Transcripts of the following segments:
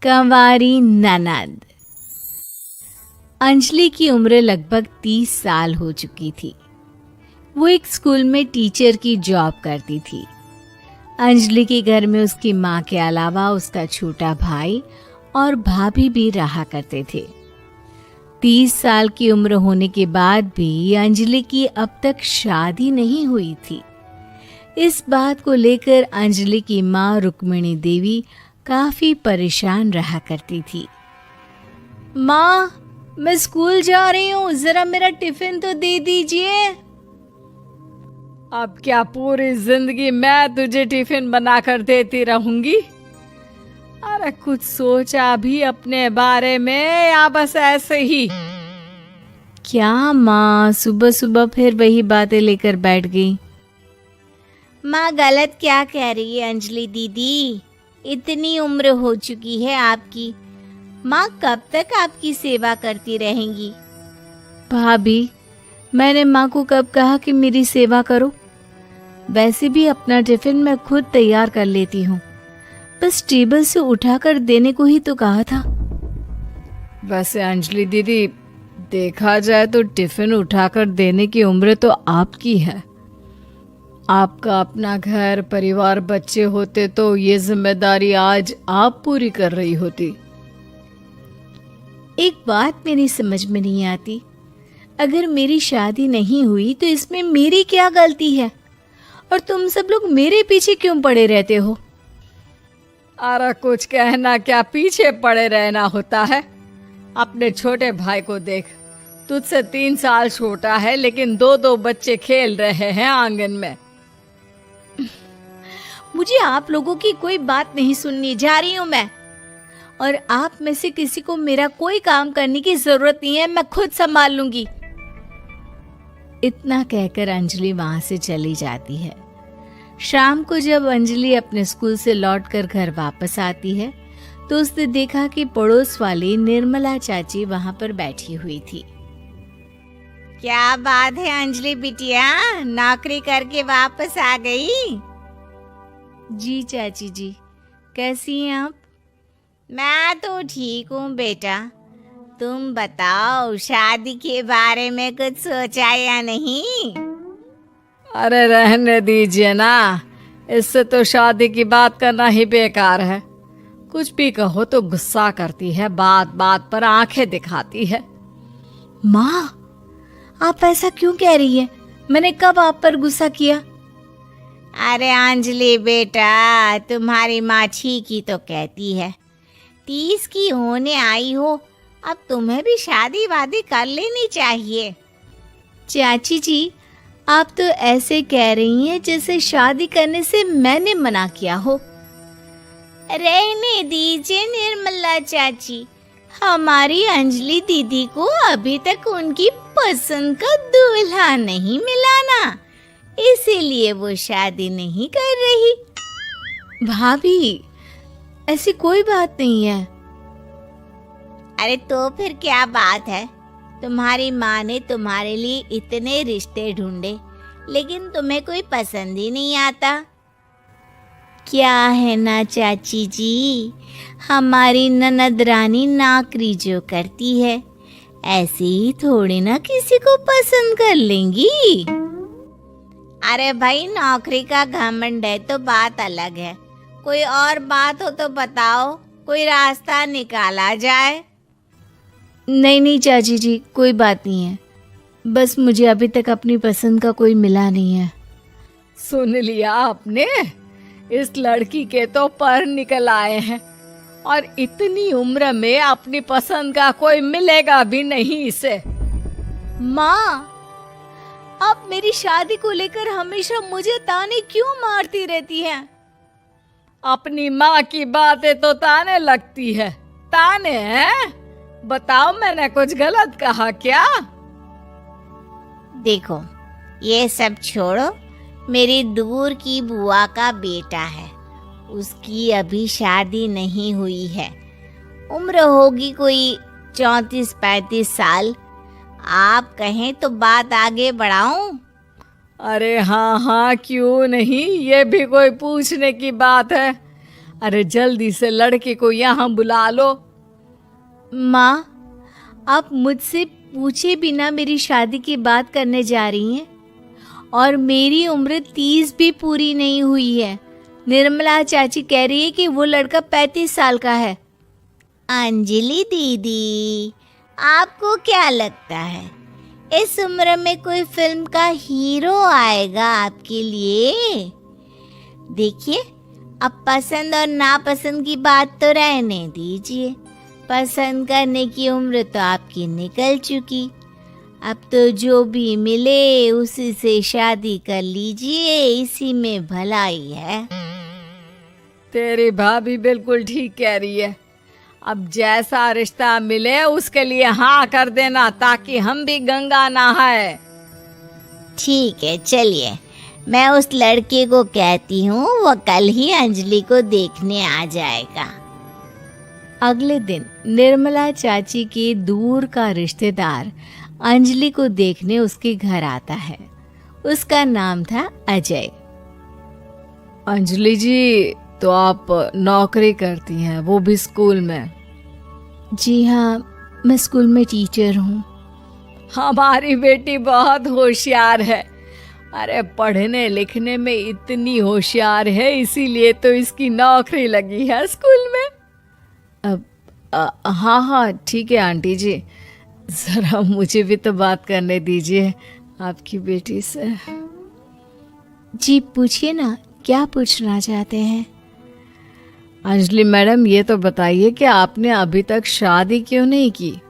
कंवारी ननद। अंजलि की उम्र लगभग 30 साल हो चुकी थी। वो एक स्कूल में टीचर की जॉब करती थी। अंजलि के घर में उसकी माँ के अलावा उसका छोटा भाई और भाभी भी रहा करते थे। 30 साल की उम्र होने के बाद भी अंजलि की अब तक शादी नहीं हुई थी। इस बात को लेकर अंजलि की माँ रुक्मिणी देवी काफी परेशान रहा करती थी। माँ, मैं स्कूल जा रही हूँ, जरा मेरा टिफिन तो दे दीजिए। अब क्या पूरी जिंदगी मैं तुझे टिफिन बनाकर देती रहूंगी? अरे कुछ सोचा भी अपने बारे में या बस ऐसे ही? क्या माँ, सुबह सुबह फिर वही बातें लेकर बैठ गई। माँ गलत क्या कह रही है अंजलि दीदी? इतनी उम्र हो चुकी है आपकी, माँ कब तक आपकी सेवा करती रहेंगी? भाभी, मैंने माँ को कब कहा कि मेरी सेवा करो? वैसे भी अपना टिफिन मैं खुद तैयार कर लेती हूँ, बस टेबल से उठाकर देने को ही तो कहा था। वैसे अंजलि दीदी, देखा जाए तो टिफिन उठाकर देने की उम्र तो आपकी है। आपका अपना घर परिवार बच्चे होते तो ये जिम्मेदारी आज आप पूरी कर रही होती। एक बात मेरी समझ में नहीं आती, अगर मेरी शादी नहीं हुई तो इसमें मेरी क्या गलती है और तुम सब लोग मेरे पीछे क्यों पड़े रहते हो? अरे कुछ कहना क्या पीछे पड़े रहना होता है? अपने छोटे भाई को देख, तुझसे 3 साल छोटा है लेकिन 2-2 बच्चे खेल रहे हैं आंगन में। मुझे आप लोगों की कोई बात नहीं सुननी, जा रही हूँ मैं। और आप में से किसी को मेरा कोई काम करने की जरूरत नहीं है, मैं खुद संभाल लूंगी। इतना कहकर अंजलि वहां से चली जाती है। शाम को जब अंजलि अपने स्कूल से लौटकर घर वापस आती है तो उसने देखा कि पड़ोस वाली निर्मला चाची वहां पर बैठी हुई थी। क्या बात है अंजलि बिटिया, नौकरी करके वापस आ गई? जी चाची जी, कैसी हैं आप? मैं तो ठीक हूँ बेटा, तुम बताओ शादी के बारे में कुछ सोचा या नहीं? अरे रहने दीजिए ना, इससे तो शादी की बात करना ही बेकार है। कुछ भी कहो तो गुस्सा करती है, बात बात पर आंखें दिखाती है। माँ, आप ऐसा क्यों कह रही है? मैंने कब आप पर गुस्सा किया? अरे अंजलि बेटा, तुम्हारी माँ ठीक ही तो कहती है। 30 की होने आई हो, अब तुम्हें भी शादी वादी कर लेनी चाहिए। चाची जी, आप तो ऐसे कह रही हैं जैसे शादी करने से मैंने मना किया हो। रहने दीजिए निर्मला चाची, हमारी अंजलि दीदी को अभी तक उनकी पसंद का दूल्हा नहीं मिला ना, इसीलिए वो शादी नहीं कर रही। भाभी, ऐसी कोई बात नहीं है। अरे तो फिर क्या बात है? तुम्हारी माँ ने तुम्हारे लिए इतने रिश्ते ढूंढे लेकिन तुम्हें कोई पसंद ही नहीं आता। क्या है ना चाची जी, हमारी ननद रानी नौकरी जो करती है ऐसे ही थोड़ी ना किसी को पसंद कर लेंगी। अरे भाई, नौकरी का घमंड है तो बात अलग है, कोई और बात हो तो बताओ, कोई रास्ता निकाला जाए। नहीं नहीं चाची जी, कोई बात नहीं है, बस मुझे अभी तक अपनी पसंद का कोई मिला नहीं है। सुन लिया आपने? इस लड़की के तो पर निकल आए हैं और इतनी उम्र में अपनी पसंद का कोई मिलेगा भी नहीं इसे। माँ, आप मेरी शादी को लेकर हमेशा मुझे ताने क्यों मारती रहती हैं? अपनी माँ की बातें तो ताने लगती है। ताने हैं? बताओ, मैंने कुछ गलत कहा क्या? देखो, ये सब छोड़ो, मेरी दूर की बुआ का बेटा है, उसकी अभी शादी नहीं हुई है, उम्र होगी कोई 34-35 साल। आप कहें तो बात आगे बढ़ाऊं? अरे हाँ हाँ, क्यों नहीं, ये भी कोई पूछने की बात है। अरे जल्दी से लड़के को यहाँ बुला लो। माँ, आप मुझसे पूछे बिना मेरी शादी की बात करने जा रही हैं और मेरी उम्र 30 भी पूरी नहीं हुई है। निर्मला चाची कह रही है कि वो लड़का 35 साल का है। अंजलि दीदी, आपको क्या लगता है इस उम्र में कोई फिल्म का हीरो आएगा आपके लिए? देखिए, अब पसंद और नापसंद की बात तो रहने दीजिए। पसंद करने की उम्र तो आपकी निकल चुकी। अब तो जो भी मिले उसी से शादी कर लीजिए, इसी में भलाई है। तेरी भाभी बिल्कुल ठीक कह रही है। अब जैसा रिश्ता मिले उसके लिए हाँ कर देना, ताकि हम भी गंगा नहाए। ठीक है, चलिए मैं उस लड़के को कहती हूँ, वो कल ही अंजलि को देखने आ जाएगा। अगले दिन निर्मला चाची के दूर का रिश्तेदार अंजलि को देखने उसके घर आता है। उसका नाम था अजय। अंजलि जी, तो आप नौकरी करती हैं, वो भी स्कूल में? जी हाँ, मैं स्कूल में टीचर हूँ। हमारी बेटी बहुत होशियार है। अरे पढ़ने लिखने में इतनी होशियार है, इसीलिए तो इसकी नौकरी लगी है स्कूल में। हाँ हाँ ठीक है आंटी जी, ज़रा मुझे भी तो बात करने दीजिए आपकी बेटी से। जी पूछिए ना, क्या पूछना चाहते हैं? अंजलि मैडम, ये तो बताइए कि आपने अभी तक शादी क्यों नहीं की?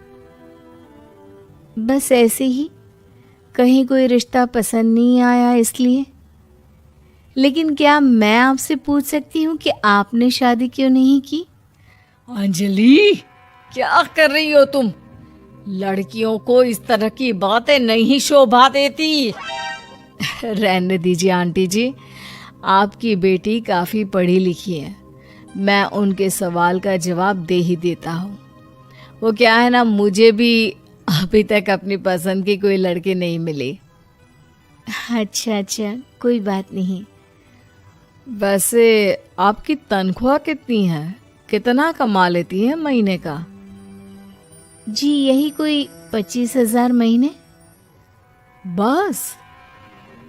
बस ऐसे ही, कहीं कोई रिश्ता पसंद नहीं आया इसलिए। लेकिन क्या मैं आपसे पूछ सकती हूँ कि आपने शादी क्यों नहीं की? अंजलि, क्या कर रही हो तुम? लड़कियों को इस तरह की बातें नहीं शोभा देती। रहने दीजिए आंटी जी, आपकी बेटी काफ़ी पढ़ी लिखी है, मैं उनके सवाल का जवाब दे ही देता हूँ। वो क्या है ना, मुझे भी अभी तक अपनी पसंद की कोई लड़की नहीं मिली। अच्छा, कोई बात नहीं। वैसे आपकी तनख्वाह कितनी है? कितना कमा लेती है महीने का? जी यही कोई 25,000 महीने। बस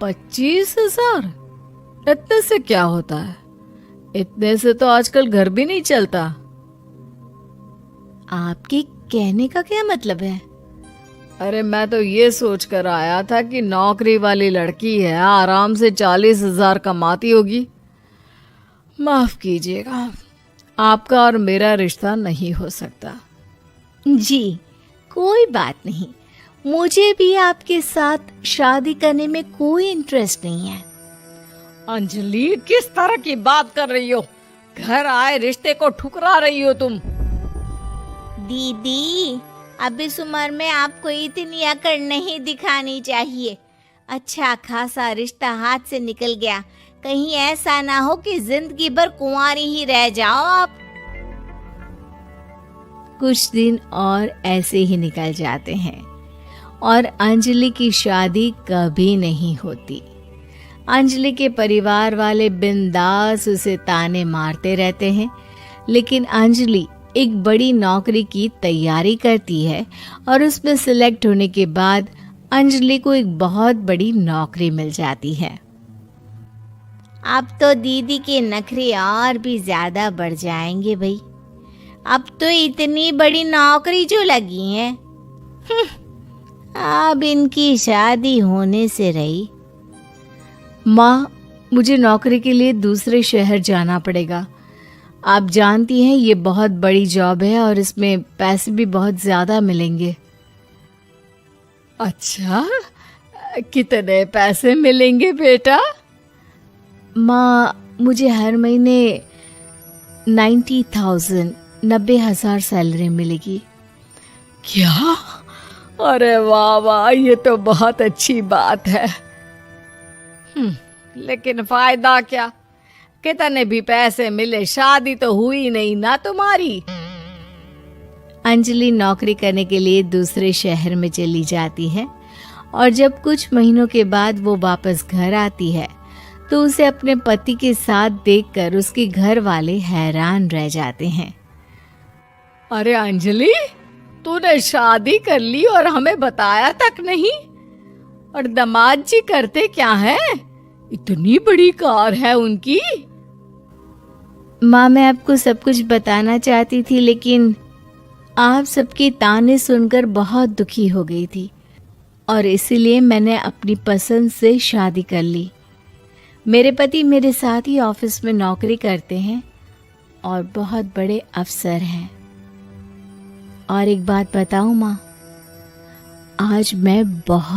25,000? इतने से क्या होता है? इतने से तो आजकल घर भी नहीं चलता। आपके कहने का क्या मतलब है? अरे मैं तो ये सोच कर आया था कि नौकरी वाली लड़की है, आराम से 40,000 कमाती होगी। माफ कीजिएगा, आपका और मेरा रिश्ता नहीं हो सकता। जी कोई बात नहीं, मुझे भी आपके साथ शादी करने में कोई इंटरेस्ट नहीं है। अंजलि, किस तरह की बात कर रही हो? घर आए रिश्ते को ठुकरा रही हो तुम। दीदी, अब इस उम्र में आपको इतनी अकड़ नहीं दिखानी चाहिए। अच्छा खासा रिश्ता हाथ से निकल गया, कहीं ऐसा ना हो कि जिंदगी भर कुंवारी ही रह जाओ आप। कुछ दिन और ऐसे ही निकल जाते हैं और अंजलि की शादी कभी नहीं होती। अंजलि के परिवार वाले बिंदास उसे ताने मारते रहते हैं, लेकिन अंजलि एक बड़ी नौकरी की तैयारी करती है और उसमें सिलेक्ट होने के बाद अंजलि को एक बहुत बड़ी नौकरी मिल जाती है। अब तो दीदी के नखरे और भी ज्यादा बढ़ जाएंगे भाई। अब तो इतनी बड़ी नौकरी जो लगी है, अब इनकी शादी होने से रही। माँ, मुझे नौकरी के लिए दूसरे शहर जाना पड़ेगा। आप जानती हैं ये बहुत बड़ी जॉब है और इसमें पैसे भी बहुत ज़्यादा मिलेंगे। अच्छा, कितने पैसे मिलेंगे बेटा? माँ, मुझे हर महीने 90,000 सैलरी मिलेगी। क्या? अरे वाह वाह, ये तो बहुत अच्छी बात है। लेकिन फायदा क्या? कितने भी पैसे मिले, शादी तो हुई नहीं ना तुम्हारी। अंजलि नौकरी करने के लिए दूसरे शहर में चली जाती है और जब कुछ महीनों के बाद वो वापस घर आती है तो उसे अपने पति के साथ देखकर उसके घर वाले हैरान रह जाते हैं। अरे अंजलि, तूने शादी कर ली और हमें बताया तक नहीं। और दामाद जी करते क्या है? इतनी बड़ी कार है उनकी। माँ, मैं आपको सब कुछ बताना चाहती थी, लेकिन आप सबके ताने सुनकर बहुत दुखी हो गई थी और इसीलिए मैंने अपनी पसंद से शादी कर ली। मेरे पति मेरे साथ ही ऑफिस में नौकरी करते हैं और बहुत बड़े अफसर हैं। और एक बात बताऊं माँ, आज मैं बहुत